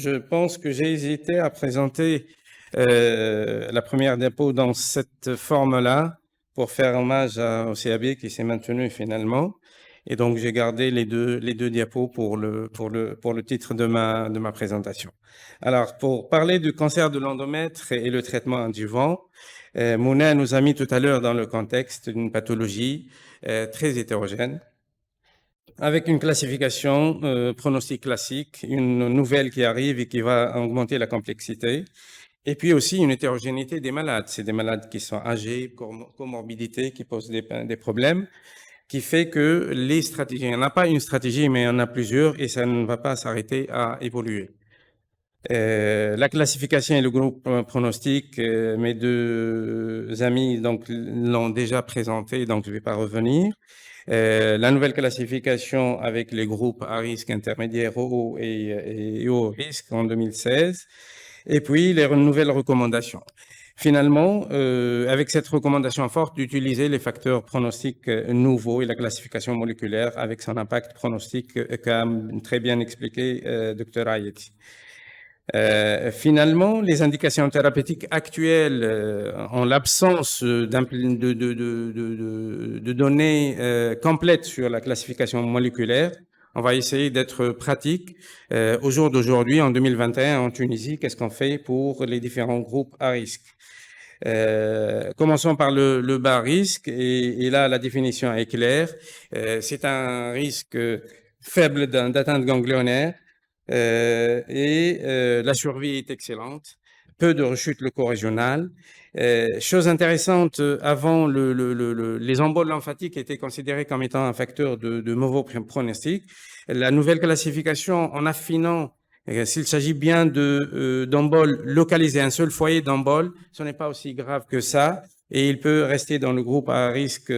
Je pense que j'ai hésité à présenter la première diapo dans cette forme-là pour faire hommage au CAB qui s'est maintenu finalement. Et donc, j'ai gardé les deux diapos pour le titre de ma présentation. Alors, pour parler du cancer de l'endomètre et le traitement adjuvant, Mouna nous a mis tout à l'heure dans le contexte d'une pathologie très hétérogène, avec une classification pronostic classique, une nouvelle qui arrive et qui va augmenter la complexité, et puis aussi une hétérogénéité des malades. C'est des malades qui sont âgés, comorbidités, qui posent des problèmes, qui fait que les stratégies, il n'y en a pas une stratégie, mais il y en a plusieurs, et ça ne va pas s'arrêter à évoluer. La classification et le groupe pronostic, mes deux amis donc l'ont déjà présenté, donc je ne vais pas revenir. La nouvelle classification avec les groupes à risque intermédiaire haut et haut risque en 2016, et puis les nouvelles recommandations. Finalement, avec cette recommandation forte d'utiliser les facteurs pronostiques nouveaux et la classification moléculaire avec son impact pronostique qu'a très bien expliqué Dr. Ayeti. Finalement, les indications thérapeutiques actuelles, en l'absence de données complètes sur la classification moléculaire, on va essayer d'être pratique. Au jour d'aujourd'hui, en 2021, en Tunisie, qu'est-ce qu'on fait pour les différents groupes à risque? Commençons par le bas risque, et là, la définition est claire. C'est un risque faible d'atteinte ganglionnaire. La survie est excellente, peu de rechutes leucorégionales. Chose intéressante, avant les emboles lymphatiques étaient considérés comme étant un facteur de mauvais pronostic. La nouvelle classification, en affinant, s'il s'agit bien d'emboles localisés, un seul foyer d'embole, ce n'est pas aussi grave que ça. Et il peut rester dans le groupe à risque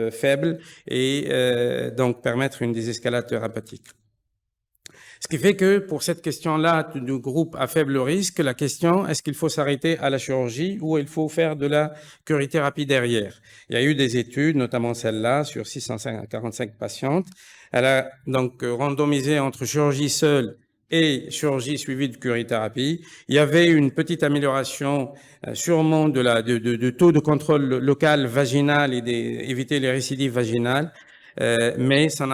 faible et donc permettre une désescalade thérapeutique. Ce qui fait que pour cette question-là du groupe à faible risque, la question, est-ce qu'il faut s'arrêter à la chirurgie ou il faut faire de la curithérapie derrière? Il y a eu des études, notamment celle-là, sur 645 patientes. Elle a donc randomisé entre chirurgie seule et chirurgie suivie de curithérapie. Il y avait une petite amélioration sûrement de taux de contrôle local vaginal et d'éviter les récidives vaginales. Mais sans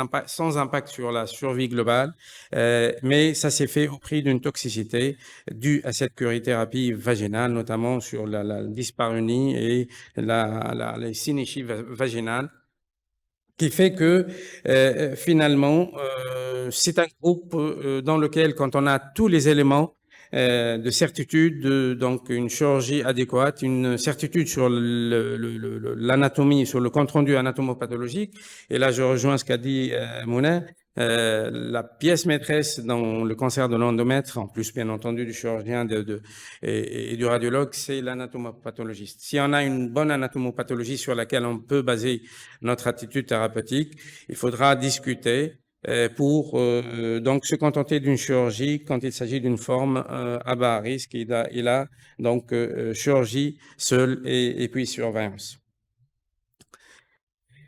impact sur la survie globale. Mais ça s'est fait au prix d'une toxicité due à cette curithérapie vaginale, notamment sur la dyspareunie et les synéchies vaginales, qui fait que finalement, c'est un groupe dans lequel, quand on a tous les éléments de certitude, donc une chirurgie adéquate, une certitude sur l'anatomie, sur le compte-rendu anatomopathologique. Et là, je rejoins ce qu'a dit Mouna. La pièce maîtresse dans le cancer de l'endomètre, en plus bien entendu du chirurgien et du radiologue, c'est l'anatomopathologiste. Si on a une bonne anatomopathologie sur laquelle on peut baser notre attitude thérapeutique, il faudra discuter pour donc se contenter d'une chirurgie quand il s'agit d'une forme à bas risque. Il a donc chirurgie seule et puis surveillance.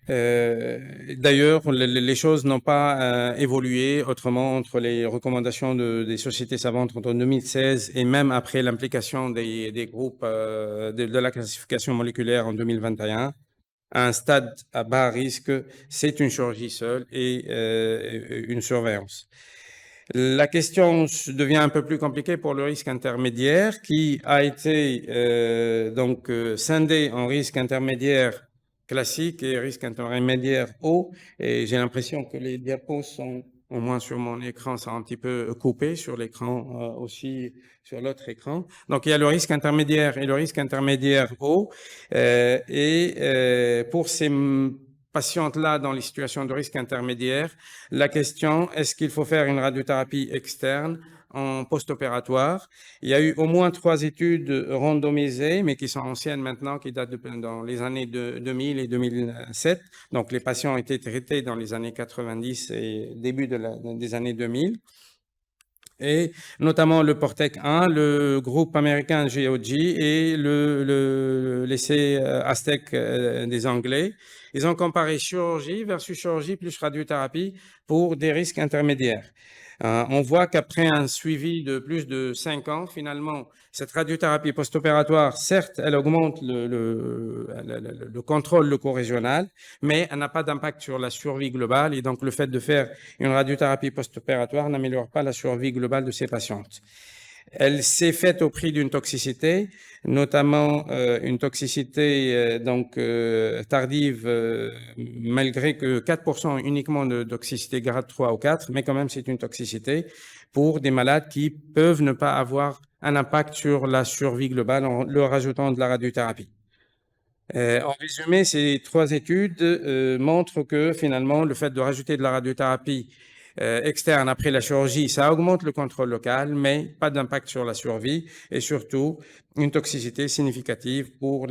D'ailleurs, les choses n'ont pas évolué autrement entre les recommandations des sociétés savantes entre 2016 et même après l'implication des groupes de la classification moléculaire en 2021. À un stade à bas risque, c'est une chirurgie seule et une surveillance. La question devient un peu plus compliquée pour le risque intermédiaire qui a été donc scindé en risque intermédiaire classique et risque intermédiaire haut. Et j'ai l'impression que les diapos sont, au moins sur mon écran, sont un petit peu coupés, sur l'écran aussi, sur l'autre écran. Donc il y a le risque intermédiaire et le risque intermédiaire haut. Pour ces patientes-là dans les situations de risque intermédiaire, la question, est-ce qu'il faut faire une radiothérapie externe en post-opératoire? Il y a eu au moins 3 études randomisées, mais qui sont anciennes maintenant, qui datent dans les années 2000 et 2007. Donc, les patients ont été traités dans les années 90 et début des années 2000. Et notamment le Portec 1, le groupe américain GOG et l'essai Aztec des Anglais. Ils ont comparé chirurgie versus chirurgie plus radiothérapie pour des risques intermédiaires. On voit qu'après un suivi de plus de 5 ans, finalement, cette radiothérapie post-opératoire, certes, elle augmente le contrôle leucorégional, mais elle n'a pas d'impact sur la survie globale. Et donc, le fait de faire une radiothérapie post-opératoire n'améliore pas la survie globale de ces patientes. Elle s'est faite au prix d'une toxicité, notamment une toxicité tardive, malgré que 4% uniquement de toxicité grade 3 ou 4, mais quand même c'est une toxicité pour des malades qui peuvent ne pas avoir un impact sur la survie globale en leur ajoutant de la radiothérapie. En résumé, ces 3 études montrent que finalement, le fait de rajouter de la radiothérapie externe après la chirurgie, ça augmente le contrôle local, mais pas d'impact sur la survie et surtout une toxicité significative pour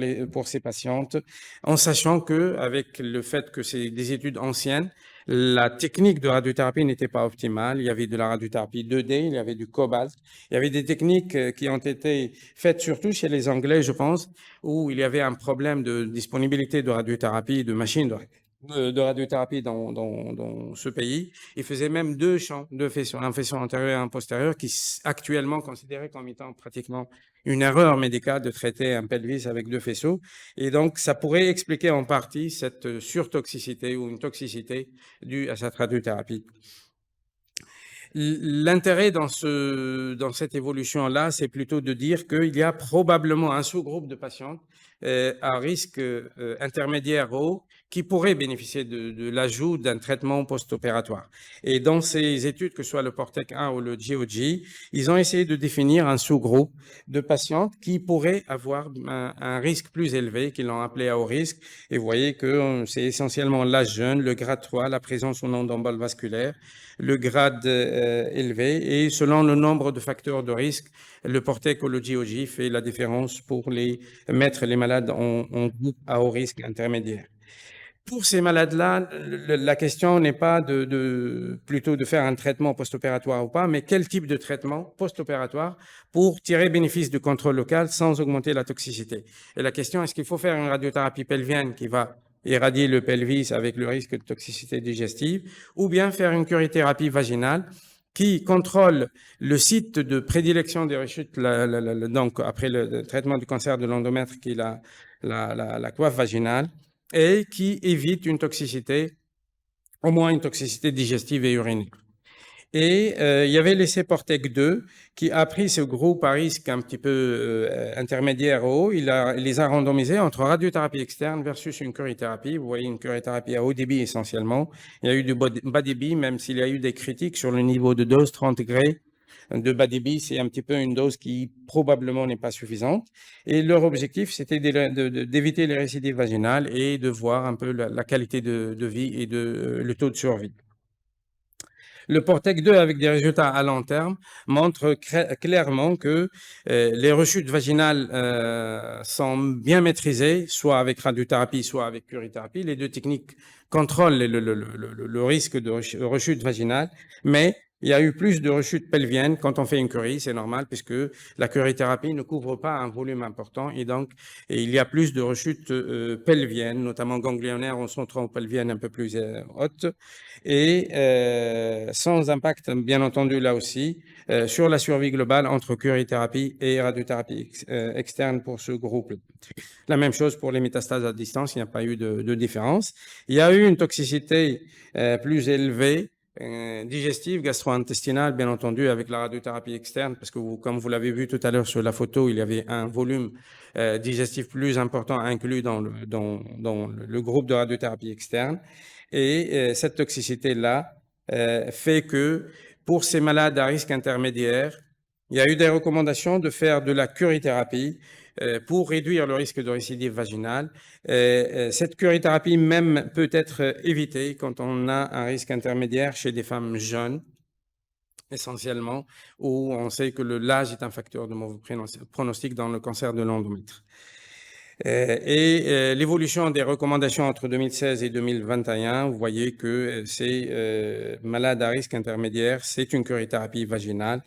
ces patientes, en sachant que avec le fait que c'est des études anciennes, la technique de radiothérapie n'était pas optimale. Il y avait de la radiothérapie 2D, il y avait du cobalt, il y avait des techniques qui ont été faites surtout chez les Anglais, je pense, où il y avait un problème de disponibilité de radiothérapie, de machines de radiothérapie dans ce pays. Il faisait même 2 champs, 2 faisceaux, un faisceau antérieur et un postérieur, qui actuellement considérés comme étant pratiquement une erreur médicale de traiter un pelvis avec 2 faisceaux. Et donc, ça pourrait expliquer en partie cette surtoxicité ou une toxicité due à cette radiothérapie. L'intérêt dans cette évolution-là, c'est plutôt de dire qu'il y a probablement un sous-groupe de patients à risque intermédiaire haut qui pourraient bénéficier de l'ajout d'un traitement post-opératoire. Et dans ces études, que ce soit le PORTEC 1 ou le GOG, ils ont essayé de définir un sous-groupe de patientes qui pourraient avoir un risque plus élevé, qu'ils l'ont appelé à haut risque. Et vous voyez que c'est essentiellement l'âge jeune, le grade 3, la présence ou non d'embolie vasculaire, le grade élevé, et selon le nombre de facteurs de risque, le PORTEC ou le GOG fait la différence pour mettre les malades en groupe à haut risque intermédiaire. Pour ces malades-là, la question n'est pas plutôt de faire un traitement post-opératoire ou pas, mais quel type de traitement post-opératoire pour tirer bénéfice du contrôle local sans augmenter la toxicité. Et la question, est-ce qu'il faut faire une radiothérapie pelvienne qui va irradier le pelvis avec le risque de toxicité digestive, ou bien faire une curithérapie vaginale qui contrôle le site de prédilection des rechutes, donc après le traitement du cancer de l'endomètre, qui est la coiffe vaginale, et qui évite une toxicité, au moins une toxicité digestive et urinaire. Et il y avait l'essai PORTEC 2 qui a pris ce groupe à risque un petit peu intermédiaire haut. Il les a randomisés entre radiothérapie externe versus une curithérapie. Vous voyez, une curithérapie à haut débit essentiellement. Il y a eu du bas débit, même s'il y a eu des critiques sur le niveau de dose 30 degrés de bas débit. C'est un petit peu une dose qui probablement n'est pas suffisante. Et leur objectif, c'était d'éviter les récidives vaginales et de voir un peu la qualité de vie et le taux de survie. Le PORTEC 2, avec des résultats à long terme, montre clairement que les rechutes vaginales sont bien maîtrisées, soit avec radiothérapie, soit avec curithérapie. Les 2 techniques contrôlent le risque de rechute vaginale, mais il y a eu plus de rechutes pelviennes quand on fait une curie, c'est normal, puisque la curithérapie ne couvre pas un volume important, et donc il y a plus de rechutes pelviennes, notamment ganglionnaires en centro-pelvienne un peu plus haute, et sans impact, bien entendu, là aussi, sur la survie globale entre curithérapie et radiothérapie externe pour ce groupe. La même chose pour les métastases à distance, il n'y a pas eu de différence. Il y a eu une toxicité plus élevée, digestive, gastro-intestinale, bien entendu, avec la radiothérapie externe, parce que comme vous l'avez vu tout à l'heure sur la photo, il y avait un volume digestif plus important inclus dans le groupe de radiothérapie externe. Et cette toxicité-là fait que pour ces malades à risque intermédiaire, il y a eu des recommandations de faire de la curithérapie pour réduire le risque de récidive vaginale. Cette curithérapie même peut être évitée quand on a un risque intermédiaire chez des femmes jeunes, essentiellement, où on sait que l'âge est un facteur de mauvais pronostic dans le cancer de l'endomètre. L'évolution des recommandations entre 2016 et 2021, vous voyez que ces malades à risque intermédiaire, c'est une curithérapie vaginale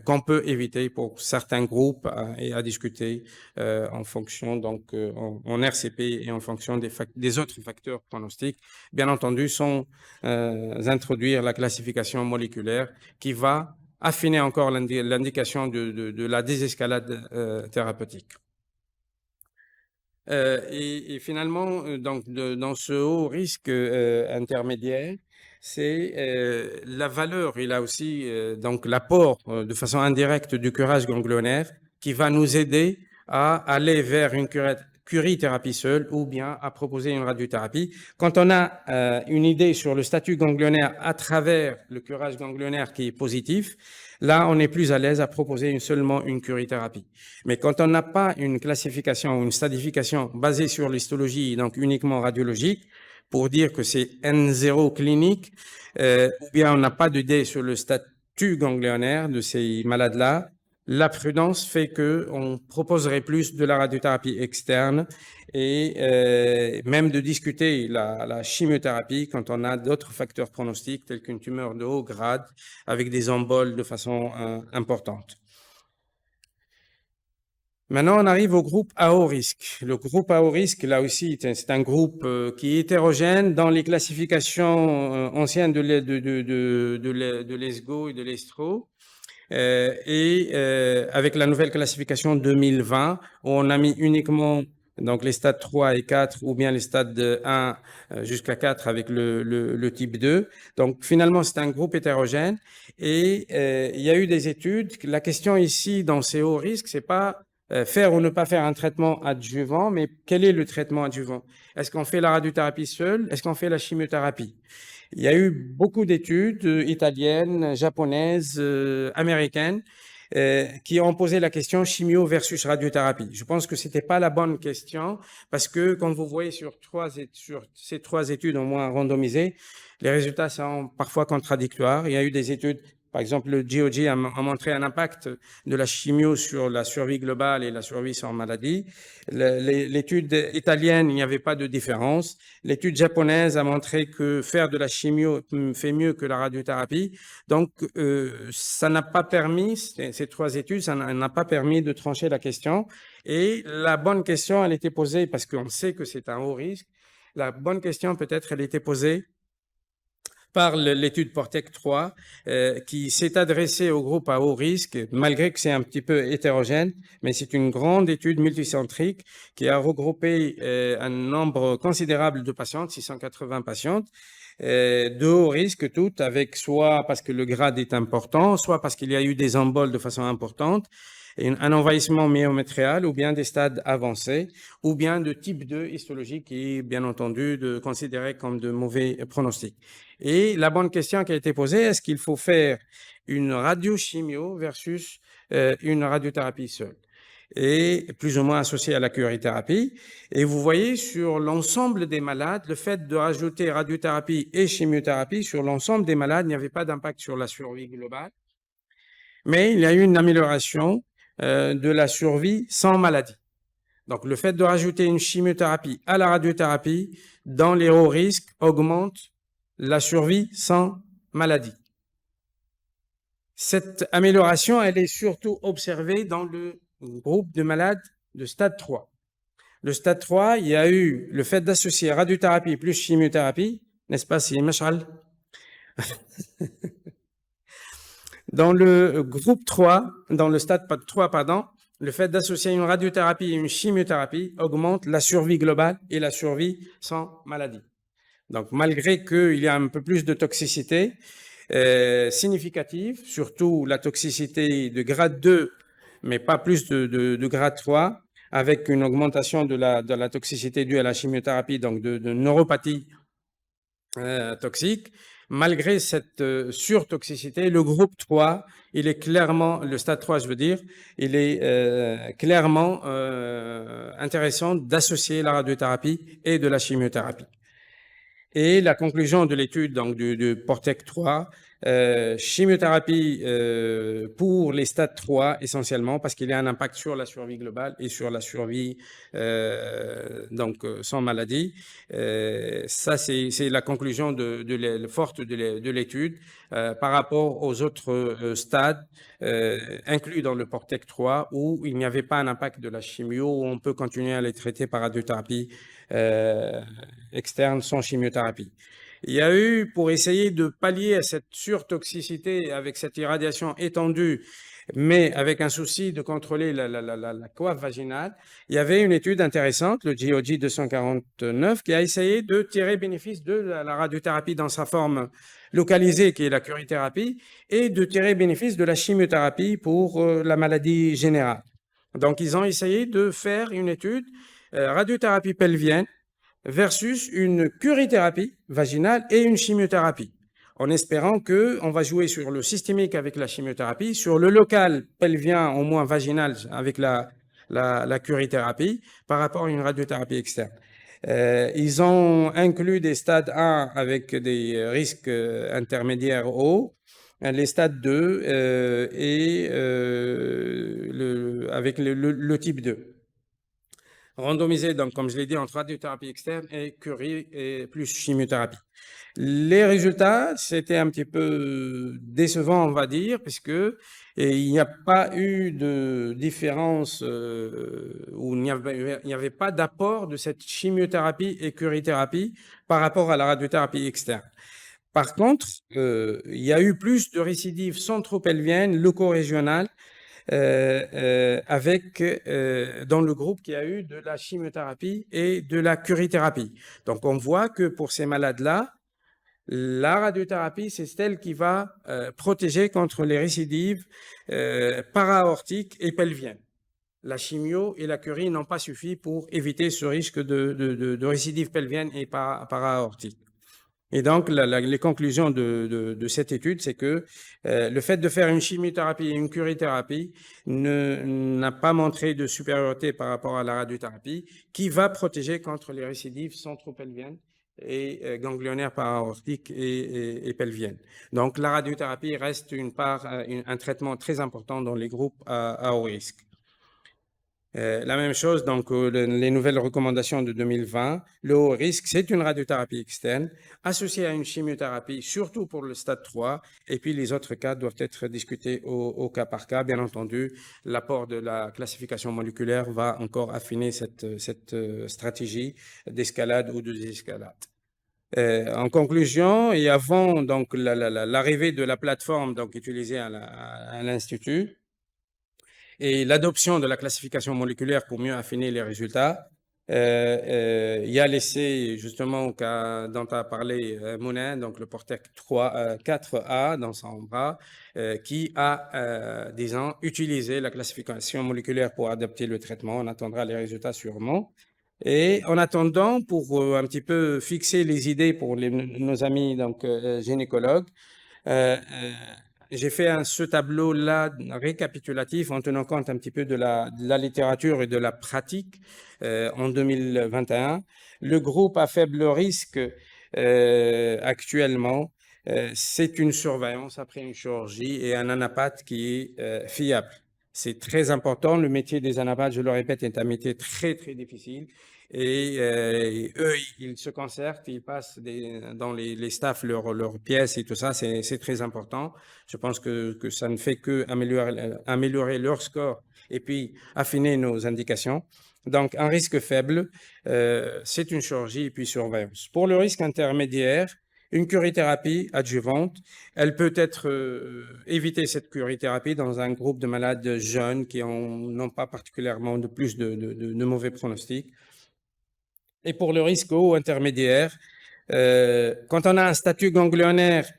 qu'on peut éviter pour certains groupes et à discuter en fonction, donc en RCP et en fonction des autres facteurs pronostiques. Bien entendu, sans introduire la classification moléculaire qui va affiner encore l'indication de la désescalade thérapeutique. Et finalement, donc, dans ce haut risque intermédiaire, c'est la valeur, il a aussi donc l'apport de façon indirecte du curage ganglionnaire qui va nous aider à aller vers une curithérapie seule ou bien à proposer une radiothérapie. Quand on a une idée sur le statut ganglionnaire à travers le curage ganglionnaire qui est positif, là, on est plus à l'aise à proposer seulement une curithérapie. Mais quand on n'a pas une classification ou une stadification basée sur l'histologie, donc uniquement radiologique, pour dire que c'est N0 clinique, ou bien on n'a pas d'idée sur le statut ganglionnaire de ces malades-là, la prudence fait qu'on proposerait plus de la radiothérapie externe et même de discuter la chimiothérapie quand on a d'autres facteurs pronostiques tels qu'une tumeur de haut grade avec des emboles de façon importante. Maintenant, on arrive au groupe à haut risque. Le groupe à haut risque, là aussi, c'est un groupe qui est hétérogène dans les classifications anciennes de l'ESGO et de l'ESTRO. Avec la nouvelle classification 2020, où on a mis uniquement donc les stades 3 et 4 ou bien les stades 1 jusqu'à 4 avec le type 2. Donc finalement, c'est un groupe hétérogène et il y a eu des études. La question ici dans ces hauts risques, c'est pas faire ou ne pas faire un traitement adjuvant, mais quel est le traitement adjuvant? Est-ce qu'on fait la radiothérapie seule? Est-ce qu'on fait la chimiothérapie? Il y a eu beaucoup d'études italiennes, japonaises, américaines qui ont posé la question chimio versus radiothérapie. Je pense que c'était pas la bonne question parce que, comme vous voyez sur ces trois études au moins randomisées, les résultats sont parfois contradictoires. Il y a eu des études, par exemple, le GOG a montré un impact de la chimio sur la survie globale et la survie sans maladie. L'étude italienne, il n'y avait pas de différence. L'étude japonaise a montré que faire de la chimio fait mieux que la radiothérapie. Donc, ça n'a pas permis, ces trois études, ça n'a pas permis de trancher la question. Et la bonne question, elle était posée, parce qu'on sait que c'est un haut risque, la bonne question, peut-être, elle était posée par l'étude Portec 3, qui s'est adressée au groupe à haut risque, malgré que c'est un petit peu hétérogène, mais c'est une grande étude multicentrique qui a regroupé un nombre considérable de patientes, 680 patientes, de haut risque toutes, avec soit parce que le grade est important, soit parce qu'il y a eu des emboles de façon importante, un envahissement myométrial ou bien des stades avancés, ou bien de type 2 histologique qui est bien entendu considéré comme de mauvais pronostics. Et la bonne question qui a été posée, est-ce qu'il faut faire une radiochimio versus une radiothérapie seule? Et plus ou moins associée à la curithérapie. Et vous voyez sur l'ensemble des malades, le fait de rajouter radiothérapie et chimiothérapie, sur l'ensemble des malades, il n'y avait pas d'impact sur la survie globale. Mais il y a eu une amélioration de la survie sans maladie. Donc, le fait de rajouter une chimiothérapie à la radiothérapie dans les hauts risques augmente la survie sans maladie. Cette amélioration, elle est surtout observée dans le groupe de malades de stade 3. Le stade 3, il y a eu le fait d'associer radiothérapie plus chimiothérapie, n'est-ce pas, c'est Machal? Dans le groupe 3, dans le stade 3, pardon, le fait d'associer une radiothérapie et une chimiothérapie augmente la survie globale et la survie sans maladie. Donc, malgré qu'il y a un peu plus de toxicité significative, surtout la toxicité de grade 2, mais pas plus de grade 3, avec une augmentation de la toxicité due à la chimiothérapie, donc de neuropathie toxique. Malgré cette surtoxicité, le groupe 3, il est clairement, le stade 3, je veux dire, il est clairement intéressant d'associer la radiothérapie et de la chimiothérapie. Et la conclusion de l'étude donc du PORTEC 3, chimiothérapie pour les stades 3 essentiellement parce qu'il y a un impact sur la survie globale et sur la survie sans maladie. Ça, c'est la conclusion forte de l'étude par rapport aux autres stades inclus dans le PORTEC 3 où il n'y avait pas un impact de la chimio, où on peut continuer à les traiter par radiothérapie externe sans chimiothérapie. Il y a eu, pour essayer de pallier à cette surtoxicité avec cette irradiation étendue, mais avec un souci de contrôler la coiffe vaginale, il y avait une étude intéressante, le GOG 249, qui a essayé de tirer bénéfice de la radiothérapie dans sa forme localisée, qui est la curithérapie, et de tirer bénéfice de la chimiothérapie pour la maladie générale. Donc, ils ont essayé de faire une étude radiothérapie pelvienne versus une curithérapie vaginale et une chimiothérapie, en espérant qu'on va jouer sur le systémique avec la chimiothérapie, sur le local pelvien, au moins vaginal, avec la curithérapie, par rapport à une radiothérapie externe. Ils ont inclus des stades 1 avec des risques intermédiaires hauts, les stades 2 avec le type 2. Randomisé, donc, comme je l'ai dit, entre radiothérapie externe et curie et plus chimiothérapie. Les résultats, c'était un petit peu décevant, on va dire, puisque il n'y a pas eu de différence ou il n'y avait pas d'apport de cette chimiothérapie et curithérapie par rapport à la radiothérapie externe. Par contre, il y a eu plus de récidives centropelviennes, leucorégionales, dans le groupe qui a eu de la chimiothérapie et de la curithérapie. Donc, on voit que pour ces malades-là, la radiothérapie, c'est celle qui va protéger contre les récidives para-aortiques et pelviennes. La chimio et la curie n'ont pas suffi pour éviter ce risque de récidive pelvienne et para-aortique. Et donc, les conclusions de cette étude, c'est que le fait de faire une chimiothérapie et une curithérapie n'a pas montré de supériorité par rapport à la radiothérapie qui va protéger contre les récidives centropelviennes et ganglionnaires para-aortiques et pelviennes. Donc, la radiothérapie reste un traitement très important dans les groupes à haut risque. La même chose, donc, les nouvelles recommandations de 2020, le haut risque, c'est une radiothérapie externe associée à une chimiothérapie, surtout pour le stade 3, et puis les autres cas doivent être discutés au cas par cas. Bien entendu, l'apport de la classification moléculaire va encore affiner cette stratégie d'escalade ou de désescalade. En conclusion, et avant donc l'arrivée de la plateforme donc, utilisée à l'Institut, et l'adoption de la classification moléculaire pour mieux affiner les résultats. Il y a l'essai justement dont a parlé Mounen, donc le PORTEC 4A dans son bras, qui a, disons, utilisé la classification moléculaire pour adapter le traitement. On attendra les résultats sûrement. Et en attendant, pour un petit peu fixer les idées pour nos amis donc, gynécologues, j'ai fait ce tableau-là récapitulatif en tenant compte un petit peu de la littérature et de la pratique en 2021. Le groupe à faible risque actuellement, c'est une surveillance après une chirurgie et un anapathe qui est fiable. C'est très important. Le métier des anapathes, je le répète, est un métier très, très difficile. Et eux, ils se concertent, ils passent dans les staffs leurs pièces et tout ça, c'est très important. Je pense que ça ne fait que améliorer leur score et puis affiner nos indications. Donc, un risque faible, c'est une chirurgie et puis surveillance. Pour le risque intermédiaire, une curithérapie adjuvante, elle peut être éviter cette curithérapie dans un groupe de malades jeunes qui n'ont pas particulièrement de mauvais pronostics. Et pour le risque haut intermédiaire, quand on a un statut ganglionnaire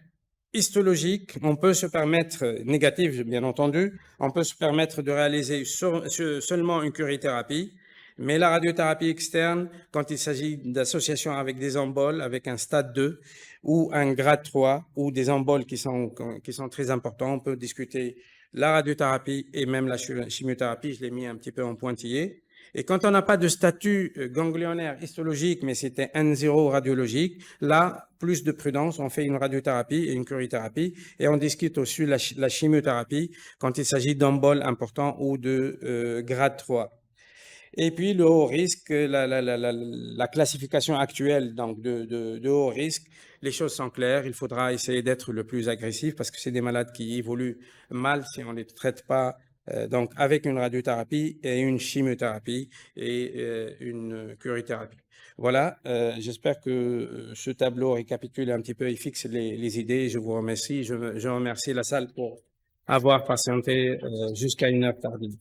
histologique, on peut se permettre, négatif bien entendu, on peut se permettre de réaliser seulement une curithérapie, mais la radiothérapie externe, quand il s'agit d'associations avec des emboles, avec un stade 2 ou un grade 3 ou des emboles qui sont très importants, on peut discuter la radiothérapie et même la chimiothérapie, je l'ai mis un petit peu en pointillé. Et quand on n'a pas de statut ganglionnaire histologique, mais c'était N0 radiologique, là, plus de prudence, on fait une radiothérapie et une curithérapie, et on discute aussi la chimiothérapie quand il s'agit d'emboles importants ou de grade 3. Et puis le haut risque, la classification actuelle donc de haut risque, les choses sont claires. Il faudra essayer d'être le plus agressif parce que c'est des malades qui évoluent mal si on ne les traite pas. Donc avec une radiothérapie et une chimiothérapie et une curithérapie. Voilà, j'espère que ce tableau récapitule un petit peu et fixe les idées. Je vous remercie. Je remercie la salle pour avoir patienté jusqu'à une heure tardive.